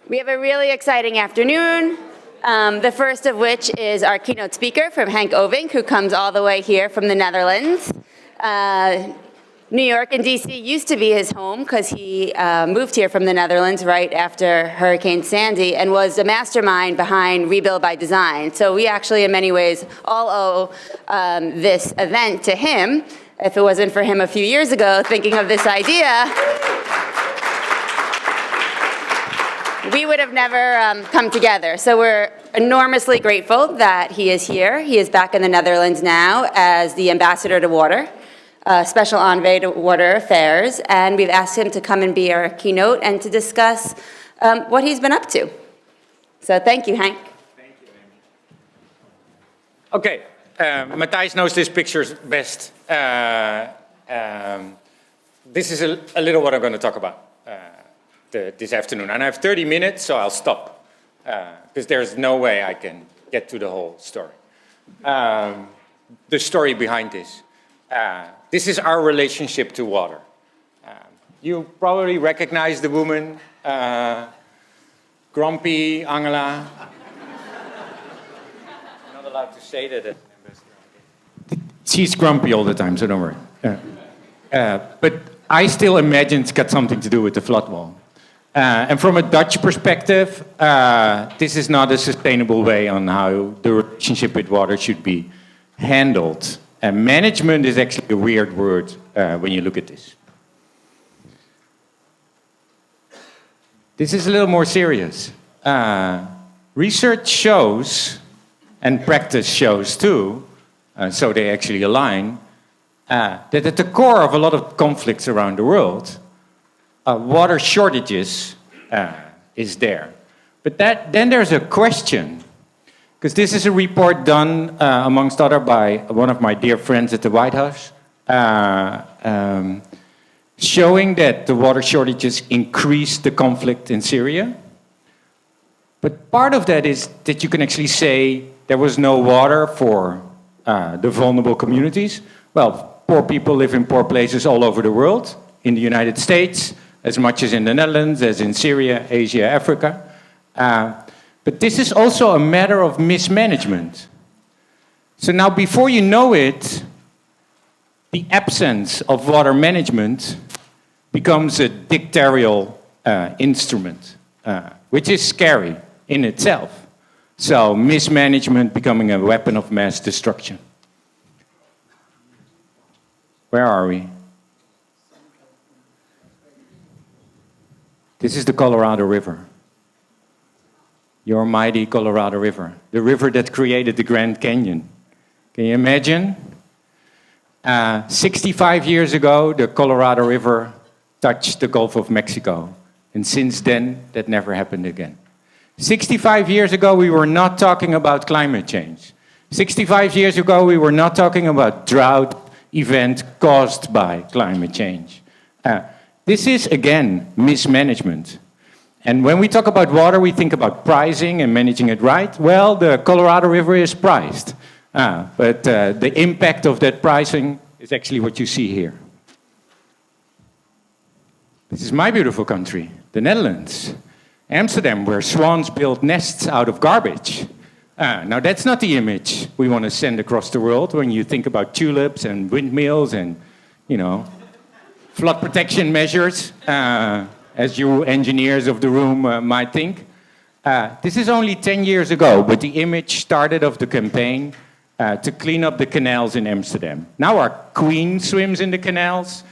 We have a really exciting afternoon, the first of which is our keynote speaker from Henk Ovink, who comes all the way here from the Netherlands. New York and DC used to be his home because he moved here from the Netherlands right after Hurricane Sandy and was the mastermind behind Rebuild by Design. So we actually, in many ways, all owe this event to him. If it wasn't for him a few years ago thinking of this idea, we would have never come together. So we're enormously grateful that he is here. He is back in the Netherlands now as the ambassador to water, special envoy to water affairs, and we've asked him to come and be our keynote and to discuss what he's been up to. So thank you, Henk. Thank you, Amy. Okay, Mattjias knows these pictures best. This is a little what I'm going to talk about this afternoon. And I have 30 minutes, so I'll stop, because there's no way I can get to the whole story. The story behind this. This is our relationship to water. You probably recognize the woman, grumpy Angela. I'm not allowed to say that as an ambassador. She's grumpy all the time, so don't worry. But I still imagine it's got something to do with the flood wall. And from a Dutch perspective, this is not a sustainable way on how the relationship with water should be handled. And management is actually a weird word when you look at this. This is a little more serious. Research shows, and practice shows too, so they actually align, that at the core of a lot of conflicts around the world, water shortages is there. But then there's a question, because this is a report done, amongst other, by one of my dear friends at the White House, showing that the water shortages increase the conflict in Syria. But part of that is that you can actually say there was no water for the vulnerable communities. Well, poor people live in poor places all over the world, in the United States, as much as in the Netherlands, as in Syria, Asia, Africa. But this is also a matter of mismanagement. So now, before you know it, the absence of water management becomes a dictatorial instrument, which is scary in itself. So mismanagement becoming a weapon of mass destruction. Where are we? This is the Colorado River. Your mighty Colorado River. The river that created the Grand Canyon. Can you imagine? 65 years ago, the Colorado River touched the Gulf of Mexico. And since then, that never happened again. 65 years ago, we were not talking about climate change. 65 years ago, we were not talking about drought event caused by climate change. This is, again, mismanagement. And when we talk about water, we think about pricing and managing it right. Well, the Colorado River is priced. But the impact of that pricing is actually what you see here. This is my beautiful country, the Netherlands. Amsterdam, where swans build nests out of garbage. Now, that's not the image we want to send across the world when you think about tulips and windmills and, you know, flood protection measures, as you engineers of the room might think. This is only 10 years ago, but the image started of the campaign to clean up the canals in Amsterdam. Now our queen swims in the canals,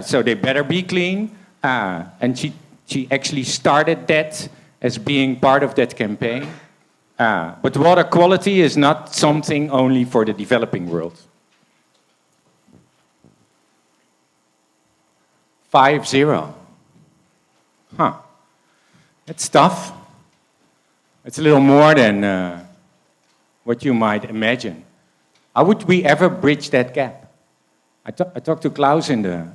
so they better be clean. And she actually started that as being part of that campaign. But water quality is not something only for the developing world. 5-0. Huh. That's tough. It's a little more than what you might imagine. How would we ever bridge that gap? I talked to Klaus in the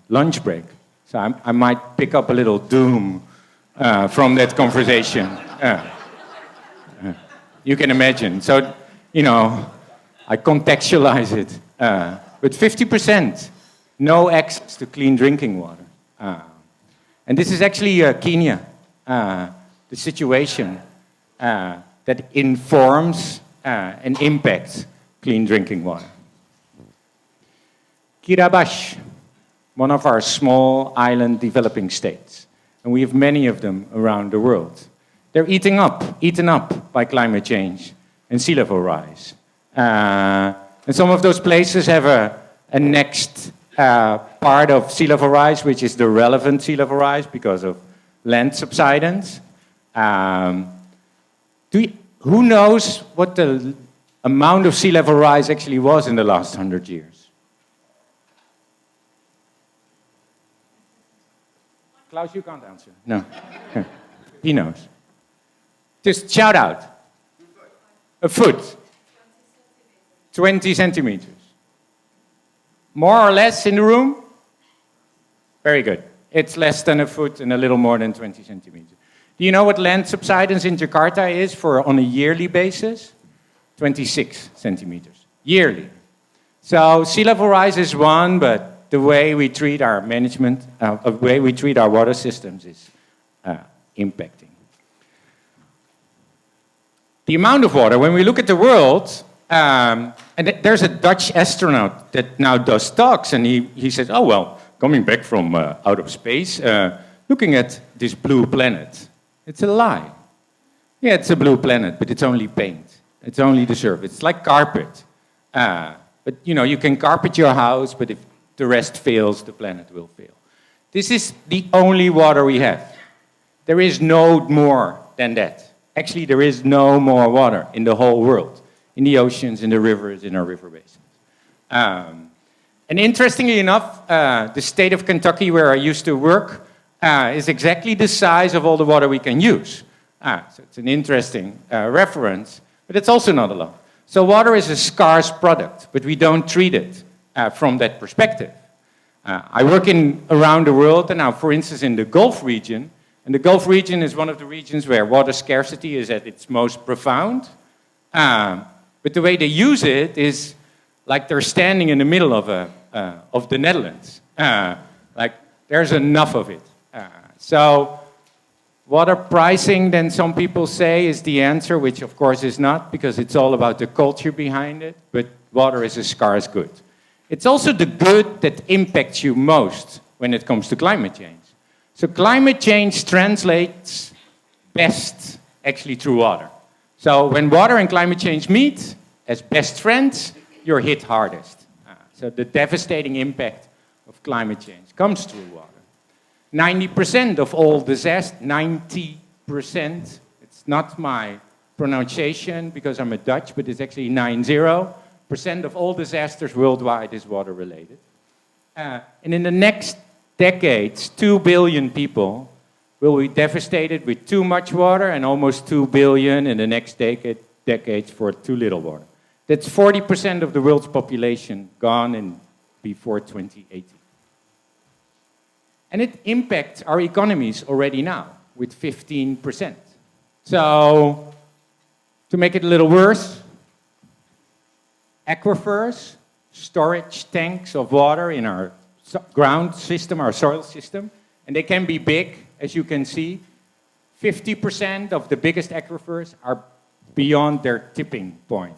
lunch break, so I might pick up a little doom from that conversation. You can imagine. So, you know, I contextualize it. But 50%, no access to clean drinking water. And this is actually Kenya. the situation that informs and impacts clean drinking water. Kiribati, one of our small island developing states, and we have many of them around the world. They're eaten up by climate change and sea level rise. And some of those places have a next part of sea level rise, which is the relevant sea level rise because of land subsidence. Who knows what the amount of sea level rise actually was in the last 100 years? Klaus, you can't answer. No. He knows. Just shout out. A foot. 20 centimeters. More or less in the room? Very good. It's less than a foot and a little more than 20 centimeters. Do you know what land subsidence in Jakarta is on a yearly basis? 26 centimeters. Yearly. So sea level rise is one, but the way we treat our management, the way we treat our water systems is impacting. The amount of water, when we look at the world, and there's a Dutch astronaut that now does talks, and he says, oh, well, coming back from out of space, looking at this blue planet, it's a lie. Yeah, it's a blue planet, but it's only paint. It's only the surface. It's like carpet. But, you can carpet your house, but if the rest fails, the planet will fail. This is the only water we have. There is no more than that. Actually, there is no more water in the whole world, in the oceans, in the rivers, in our river basins. And interestingly enough, the state of Kentucky, where I used to work, is exactly the size of all the water we can use. So it's an interesting reference, but it's also not a lot. So water is a scarce product, but we don't treat it from that perspective. I work around the world, and now, for instance, in the Gulf region, and the Gulf region is one of the regions where water scarcity is at its most profound. But the way they use it is like they're standing in the middle of the Netherlands. Like there's enough of it. So water pricing, then some people say, is the answer, which of course is not, because it's all about the culture behind it. But water is a scarce good. It's also the good that impacts you most when it comes to climate change. So climate change translates best actually through water. So when water and climate change meet as best friends, you're hit hardest. So the devastating impact of climate change comes through water. 90% of all disasters, 90%, it's not my pronunciation because I'm a Dutch, but it's actually 90% of all disasters worldwide is water related. And in the next decades, 2 billion people will be devastated with too much water and almost 2 billion in the next decades for too little water. That's 40% of the world's population gone before 2080. And it impacts our economies already now with 15%. So, to make it a little worse, aquifers, storage tanks of water in our ground system, our soil system, and they can be big, as you can see. 50% of the biggest aquifers are beyond their tipping point.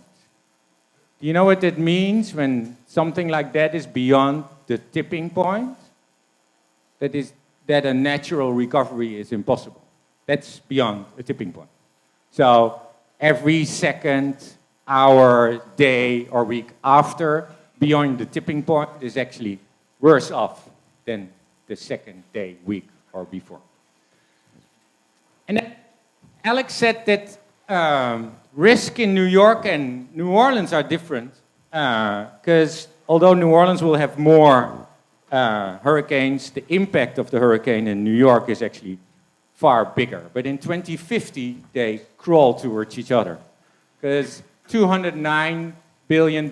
Do you know what that means when something like that is beyond the tipping point? That a natural recovery is impossible. That's beyond a tipping point. So every second, hour, day, or week after, beyond the tipping point is actually worse off than the second day, week, or before. And Alex said that risk in New York and New Orleans are different because although New Orleans will have more hurricanes, the impact of the hurricane in New York is actually far bigger. But in 2050, they crawl towards each other because $209 billion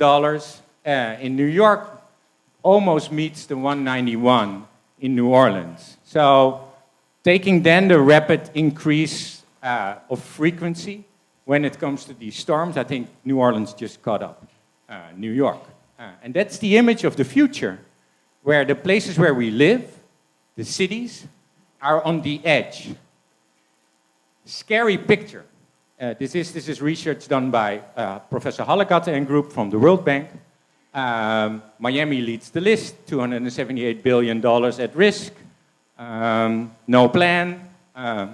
in New York almost meets the 191 in New Orleans. So taking then the rapid increase of frequency when it comes to these storms, I think New Orleans just caught up New York. And that's the image of the future, where the places where we live, the cities, are on the edge. scary picture. This is research done by Professor Hallekatte and group from the World Bank. Miami leads the list, $278 billion at risk, no plan. I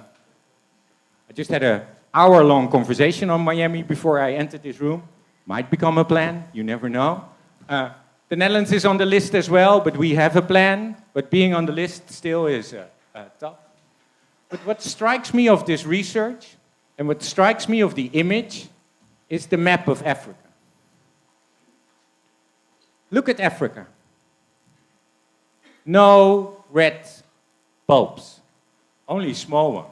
just had an hour-long conversation on Miami before I entered this room. Might become a plan, you never know. The Netherlands is on the list as well, but we have a plan. But being on the list still is tough. But what strikes me of this research, and what strikes me of the image, is the map of Africa. Look at Africa. No red bulbs, only small ones.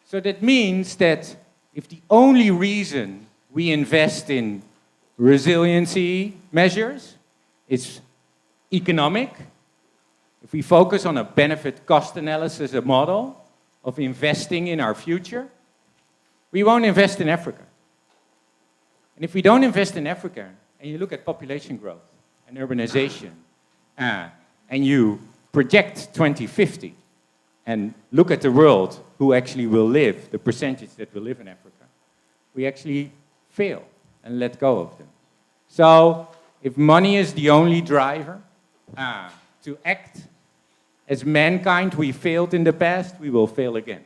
So that means that if the only reason we invest in resiliency measures is economic, if we focus on a benefit-cost analysis, a model of investing in our future, we won't invest in Africa. And if we don't invest in Africa, and you look at population growth and urbanization, and you project 2050, and look at the world who actually will live, the percentage that will live in Africa, we actually fail and let go of them. So if money is the only driver to act as mankind we failed in the past, we will fail again.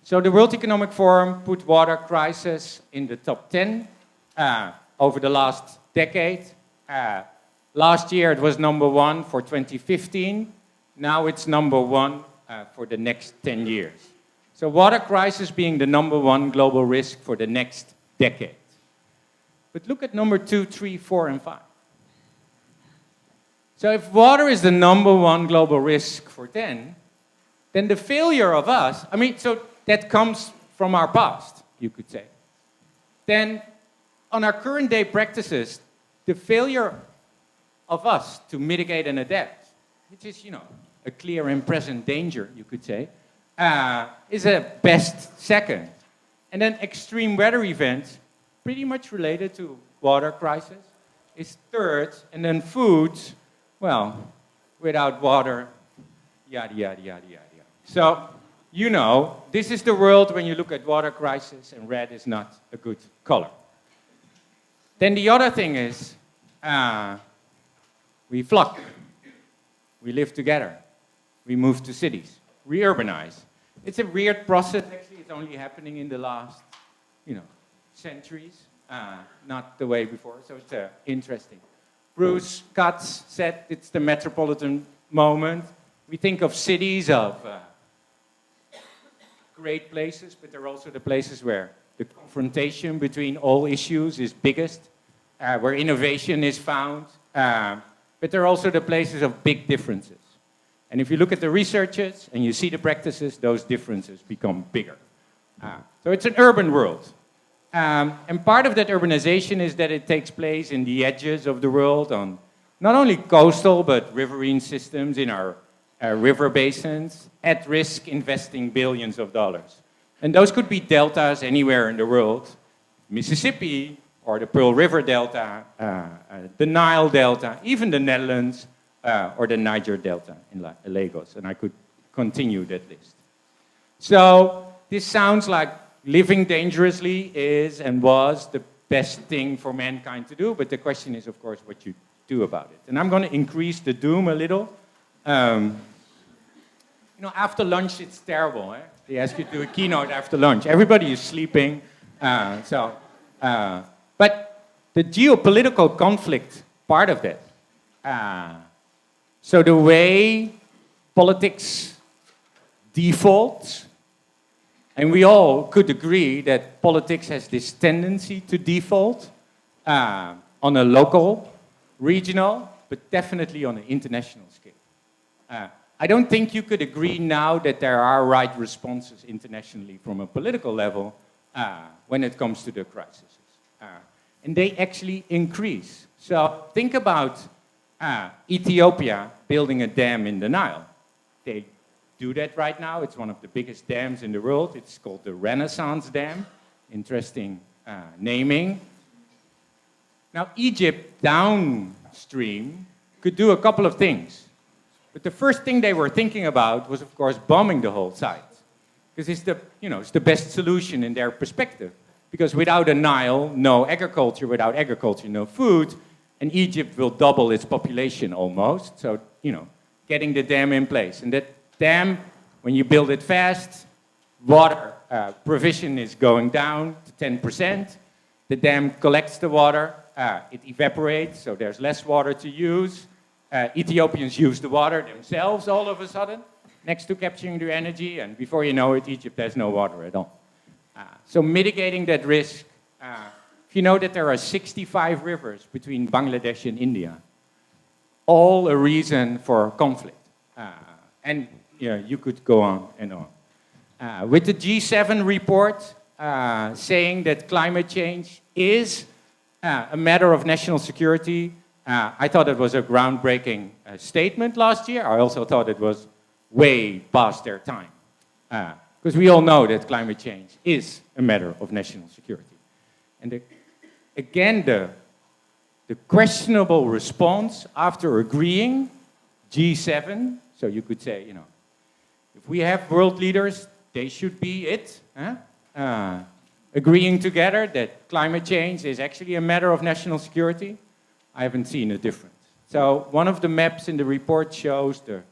So the World Economic Forum put water crisis in the top 10 over the last decade. Last year it was number 1 for 2015. Now it's number 1 for the next 10 years. So water crisis being the number 1 global risk for the next decade. But look at number 2, 3, 4, and 5. So if water is the number 1 global risk for 10, then the failure of us, so that comes from our past, you could say. Then on our current day practices, the failure of us to mitigate and adapt, which is, a clear and present danger, you could say, is a best second. And then extreme weather events, pretty much related to water crisis, is third. And then food, well, without water, yada, yada, yada, yada. So, this is the world when you look at water crisis, and red is not a good color. Then the other thing is, we flock, we live together, we move to cities, we urbanize. It's a weird process, actually. It's only happening in the last, centuries, not the way before. So it's interesting. Bruce Katz said it's the metropolitan moment. We think of cities of great places, but they're also the places where the confrontation between all issues is biggest, where innovation is found, but they're also the places of big differences. And if you look at the researchers and you see the practices, those differences become bigger. So it's an urban world. And part of that urbanization is that it takes place in the edges of the world, on not only coastal, but riverine systems in our river basins, at risk investing billions of dollars. And those could be deltas anywhere in the world, Mississippi, or the Pearl River Delta, the Nile Delta, even the Netherlands, or the Niger Delta in Lagos. And I could continue that list. So this sounds like living dangerously is and was the best thing for mankind to do, but the question is, of course, what you do about it. And I'm going to increase the doom a little. After lunch, it's terrible. They ask you to do a keynote after lunch. Everybody is sleeping. But the geopolitical conflict part of that. So the way politics defaults, and we all could agree that politics has this tendency to default on a local, regional, but definitely on an international scale. I don't think you could agree now that there are right responses internationally from a political level when it comes to the crises. And they actually increase. So think about Ethiopia building a dam in the Nile. They do that right now. It's one of the biggest dams in the world. It's called the Renaissance Dam. Interesting naming. Now, Egypt downstream could do a couple of things. But the first thing they were thinking about was, of course, bombing the whole site. because it's the best solution in their perspective. Because without a Nile, no agriculture. Without agriculture, no food. And Egypt will double its population almost. So, getting the dam in place. And that dam, when you build it fast, water provision is going down to 10%. The dam collects the water. It evaporates, so there's less water to use. Ethiopians use the water themselves all of a sudden, next to capturing the energy. And before you know it, Egypt has no water at all. So mitigating that risk, if you know that there are 65 rivers between Bangladesh and India, all a reason for conflict. And you could go on and on. With the G7 report saying that climate change is a matter of national security, I thought it was a groundbreaking statement last year. I also thought it was way past their time. Because we all know that climate change is a matter of national security. And again, the questionable response after agreeing, G7, so you could say, if we have world leaders, they should be it, agreeing together that climate change is actually a matter of national security. I haven't seen a difference. So one of the maps in the report shows the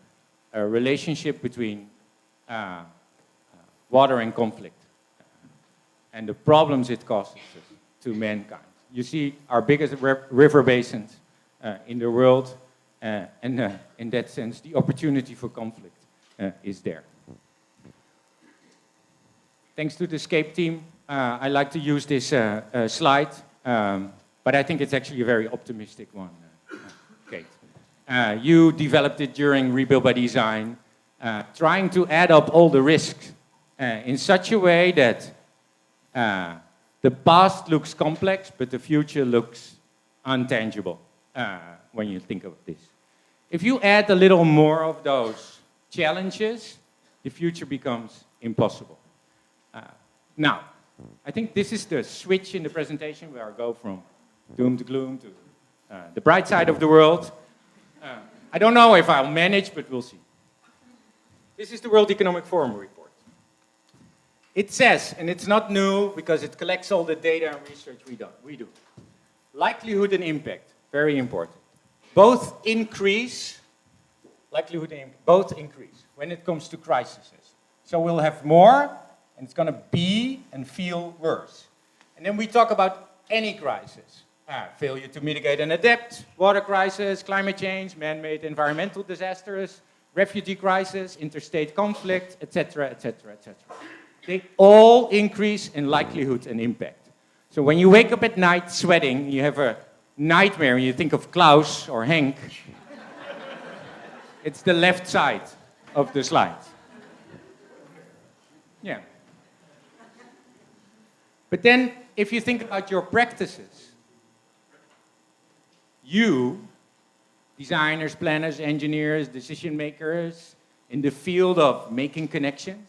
relationship between water and conflict and the problems it causes to mankind. You see our biggest river basins in the world, and in that sense, the opportunity for conflict is there. Thanks to the GSAPP team, I like to use this slide, but I think it's actually a very optimistic one, Kate. You developed it during Rebuild by Design, trying to add up all the risks in such a way that the past looks complex, but the future looks untangible when you think of this. If you add a little more of those challenges, the future becomes impossible. Now, I think this is the switch in the presentation where I go from doom to gloom to the bright side of the world. I don't know if I'll manage, but we'll see. This is the World Economic Forum report. It says, and it's not new because it collects all the data and research we do. Likelihood and impact, very important. Both increase, likelihood and impact, both increase when it comes to crises. So we'll have more, and it's going to be and feel worse. And then we talk about any crisis. Failure to mitigate and adapt, water crisis, climate change, man-made environmental disasters, refugee crisis, interstate conflict, etc., etc., etc. They all increase in likelihood and impact. So when you wake up at night sweating, you have a nightmare, and you think of Klaus or Henk, it's the left side of the slide. Yeah. But then, if you think about your practices, you, designers, planners, engineers, decision makers, in the field of making connections,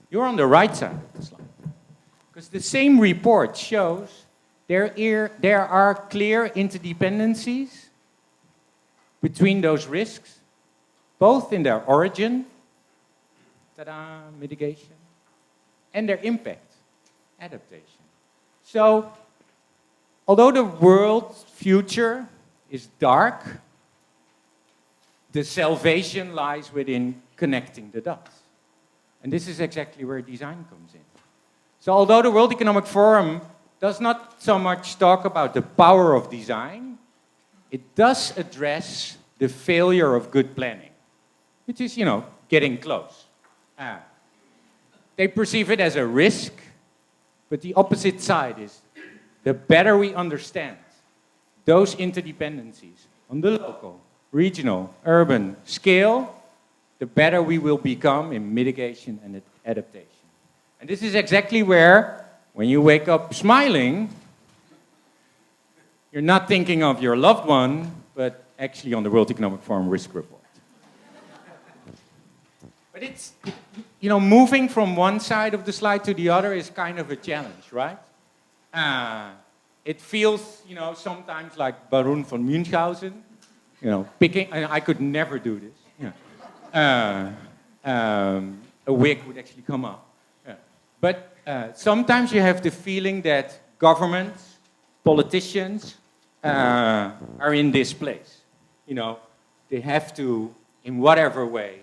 you're on the right side of the slide. Because the same report shows there are clear interdependencies between those risks, both in their origin, mitigation, and their impact, adaptation. So, although the world's future is dark, the salvation lies within connecting the dots. And this is exactly where design comes in. So although the World Economic Forum does not so much talk about the power of design, it does address the failure of good planning, which is, getting close. They perceive it as a risk, but the opposite side is the better we understand those interdependencies on the local, regional, urban scale, the better we will become in mitigation and adaptation. And this is exactly where, when you wake up smiling, you're not thinking of your loved one, but actually on the World Economic Forum risk report. But it's, moving from one side of the slide to the other is kind of a challenge, right? It feels, sometimes like Baron von Münchhausen, picking, I could never do this. a wig would actually come up. Yeah. But sometimes you have the feeling that governments, politicians are in this place. You know, they have to, in whatever way,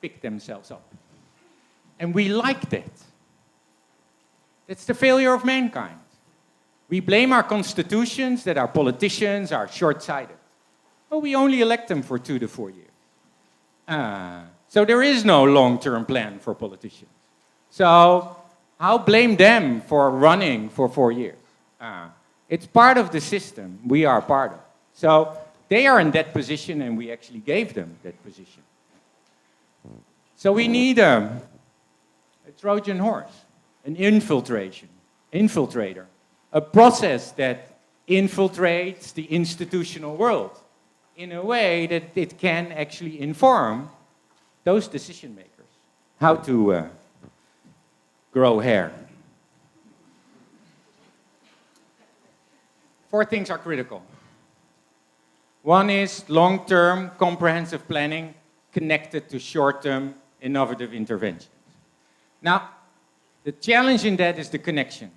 pick themselves up. And we like that. That's the failure of mankind. We blame our constitutions that our politicians are short-sighted. Well, we only elect them for 2 to 4 years. So there is no long-term plan for politicians. So how blame them for running for 4 years? It's part of the system we are part of. So they are in that position, and we actually gave them that position. So we need a Trojan horse, an infiltrator, a process that infiltrates the institutional world in a way that it can actually inform those decision makers how to grow hair. 4 things are critical. One is long-term comprehensive planning connected to short-term innovative interventions. Now, the challenge in that is the connection.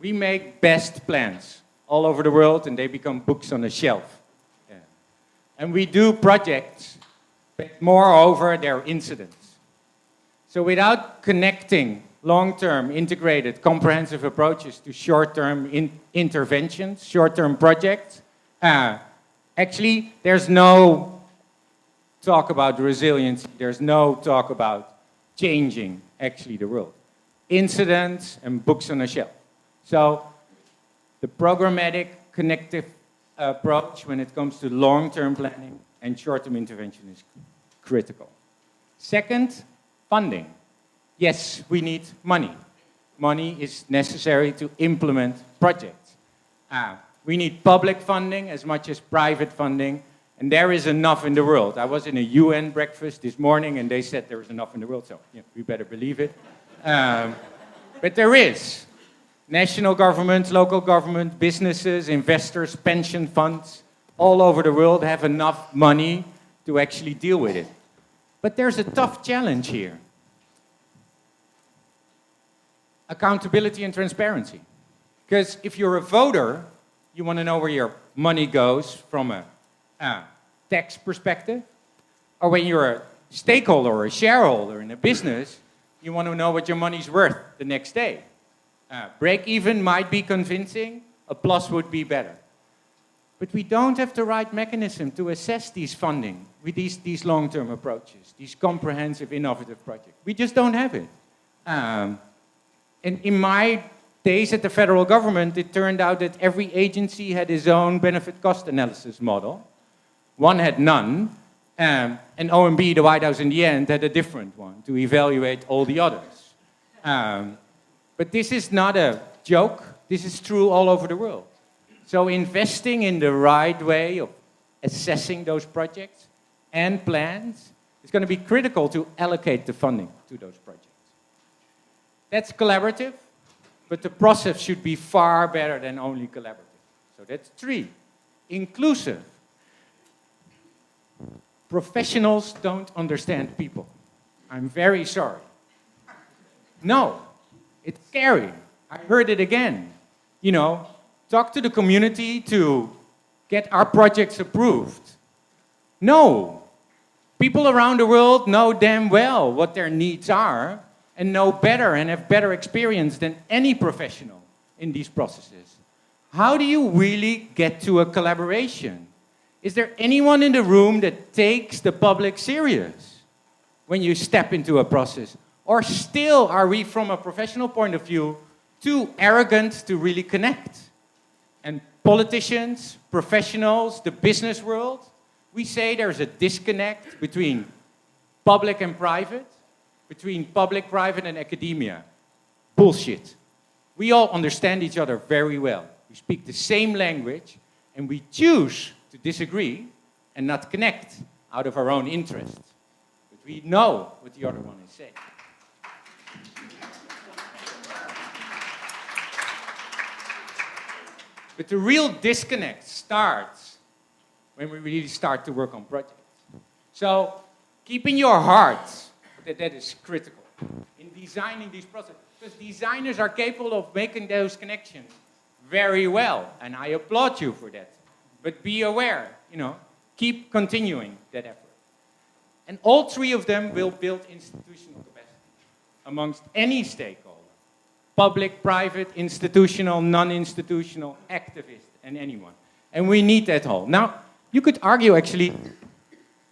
We make best plans all over the world, and they become books on a shelf. Yeah. And we do projects, but moreover, they're incidents. So without connecting long-term, integrated, comprehensive approaches to short-term interventions, short-term projects, actually, there's no talk about resilience. There's no talk about changing, actually, the world. Incidents and books on a shelf. So the programmatic, connective approach when it comes to long-term planning and short-term intervention is critical. Second, funding. Yes, we need money. Money is necessary to implement projects. We need public funding as much as private funding, and there is enough in the world. I was in a UN breakfast this morning, and they said there is enough in the world, so we better believe it. But there is. National governments, local government, businesses, investors, pension funds, all over the world have enough money to actually deal with it. But there's a tough challenge here. Accountability and transparency. Because if you're a voter, you want to know where your money goes from a tax perspective. Or when you're a stakeholder or a shareholder in a business, you want to know what your money's worth the next day. Break even might be convincing, a plus would be better. But we don't have the right mechanism to assess these funding with these long-term approaches, these comprehensive, innovative projects. We just don't have it. And in my days at the federal government, it turned out that every agency had its own benefit-cost analysis model. One had none, and OMB, the White House in the end, had a different one to evaluate all the others. But this is not a joke. This is true all over the world. So investing in the right way of assessing those projects and plans is going to be critical to allocate the funding to those projects. That's collaborative, but the process should be far better than only collaborative. So that's 3. Inclusive. Professionals don't understand people. I'm very sorry. No, it's scary. I heard it again. You know, talk to the community to get our projects approved. No. People around the world know damn well what their needs are and know better and have better experience than any professional in these processes. How do you really get to a collaboration? Is there anyone in the room that takes the public serious when you step into a process? Or still are we, from a professional point of view, too arrogant to really connect? And politicians, professionals, the business world, we say there's a disconnect between public and private, between public, private, and academia. Bullshit. We all understand each other very well. We speak the same language, and we choose to disagree and not connect out of our own interests. But we know what the other one is saying. But the real disconnect starts when we really start to work on projects. So keep in your heart that is critical in designing these processes. Because designers are capable of making those connections very well, and I applaud you for that. But be aware, keep continuing that effort. And all three of them will build institutional capacity amongst any stakeholder. Public, private, institutional, non-institutional, activist, and anyone. And we need that whole. Now, you could argue actually,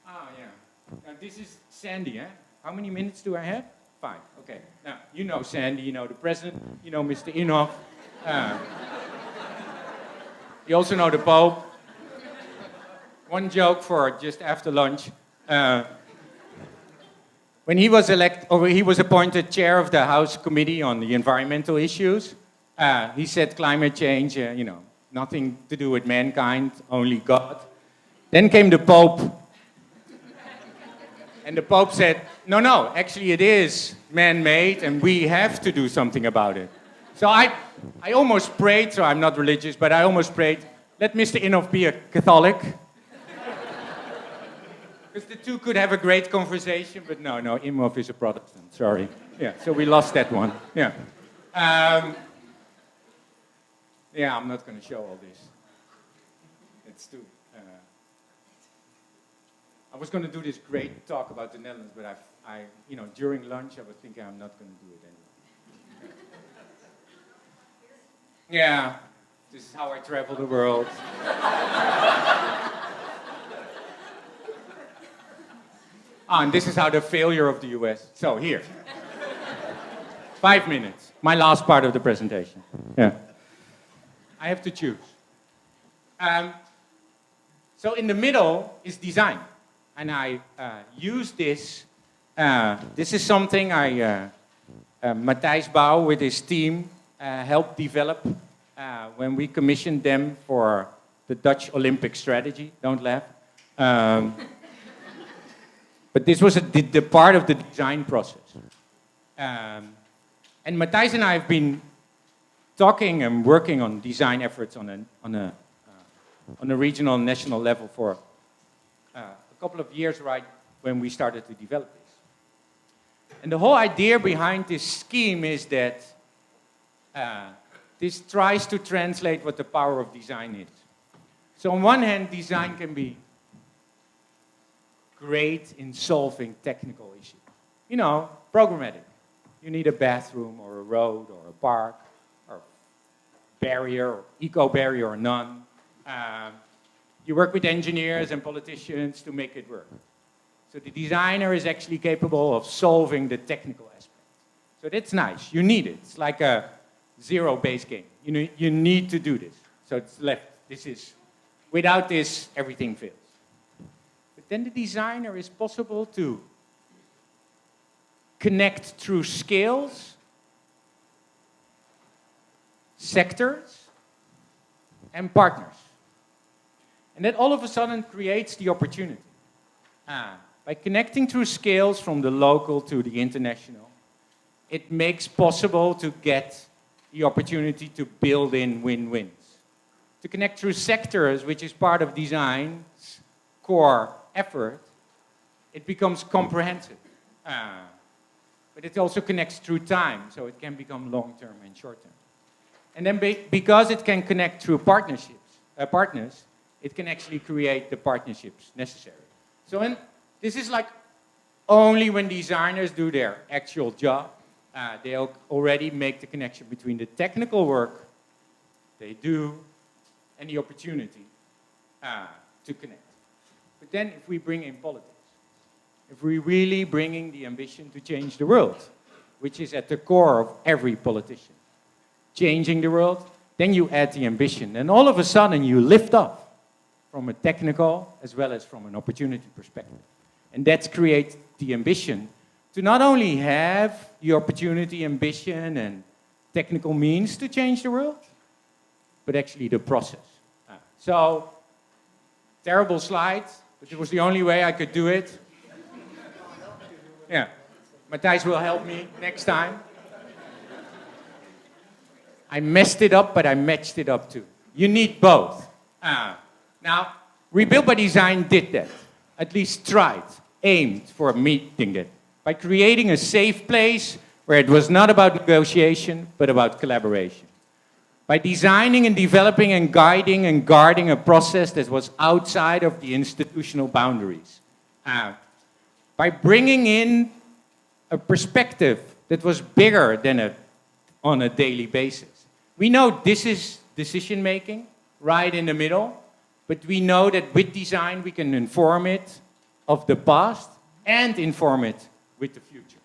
now this is Sandy, eh? How many minutes do I have? 5, okay. Now, you know Sandy, you know the president, you know Mr. Inhofe. You also know the Pope. One joke for just after lunch. When he was he was appointed chair of the House Committee on the Environmental Issues, he said climate change, nothing to do with mankind, only God. Then came the Pope, and the Pope said, no, actually it is man-made, and we have to do something about it. So I almost prayed, so I'm not religious, but I almost prayed, let Mr. Inhofe be a Catholic. Because the two could have a great conversation, but no, Inhofe is a Protestant, sorry. Yeah, so we lost that one, yeah. I'm not going to show all this. It's too... I was going to do this great talk about the Netherlands, but during lunch I was thinking I'm not going to do it anymore. Yeah, this is how I travel the world. And this is how the failure of the US. So here, 5 minutes, my last part of the presentation. Yeah, I have to choose. So in the middle is design. And I use this. This is something Mattjias Bouw with his team helped develop when we commissioned them for the Dutch Olympic strategy. Don't laugh. But this was the part of the design process. And Mattjias and I have been talking and working on design efforts on a regional and national level for a couple of years, right, when we started to develop this. And the whole idea behind this scheme is that this tries to translate what the power of design is. So on one hand, design can be great in solving technical issues. Programmatic. You need a bathroom or a road or a park or barrier or eco-barrier or none. You work with engineers and politicians to make it work. So the designer is actually capable of solving the technical aspect. So that's nice. You need it. It's like a zero-base game. You need to do this. So it's left. Without this, everything fails. But then the designer is possible to connect through scales, sectors, and partners. And that all of a sudden creates the opportunity. By connecting through scales from the local to the international, it makes possible to get the opportunity to build in win-wins. To connect through sectors, which is part of design's core effort, it becomes comprehensive. But it also connects through time, so it can become long-term and short-term. And then because it can connect through partners, it can actually create the partnerships necessary. So this is like only when designers do their actual job, they already make the connection between the technical work they do and the opportunity to connect. But then if we bring in politics, if we're really bringing the ambition to change the world, which is at the core of every politician, changing the world, then you add the ambition, and all of a sudden you lift off from a technical as well as from an opportunity perspective. And that creates the ambition to not only have the opportunity, ambition, and technical means to change the world, but actually the process. So, terrible slide, but it was the only way I could do it. Yeah, Mattjias will help me next time. I messed it up, but I matched it up too. You need both. Now, Rebuild by Design did that. At least tried, aimed for meeting that. by creating a safe place where it was not about negotiation, but about collaboration. By designing and developing and guiding and guarding a process that was outside of the institutional boundaries. By bringing in a perspective that was bigger than on a daily basis. We know this is decision making, right in the middle, but we know that with design we can inform it of the past and inform it with the future.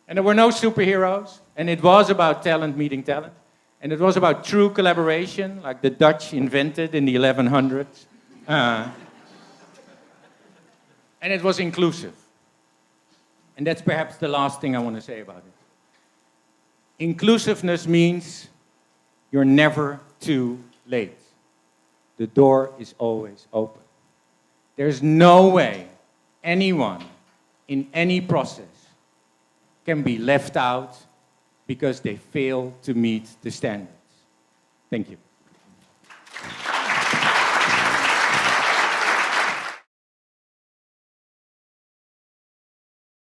And there were no superheroes, and it was about talent meeting talent. And it was about true collaboration, like the Dutch invented in the 1100s. And it was inclusive. And that's perhaps the last thing I want to say about it. Inclusiveness means you're never too late. The door is always open. There's no way anyone in any process can be left out because they fail to meet the standards. Thank you.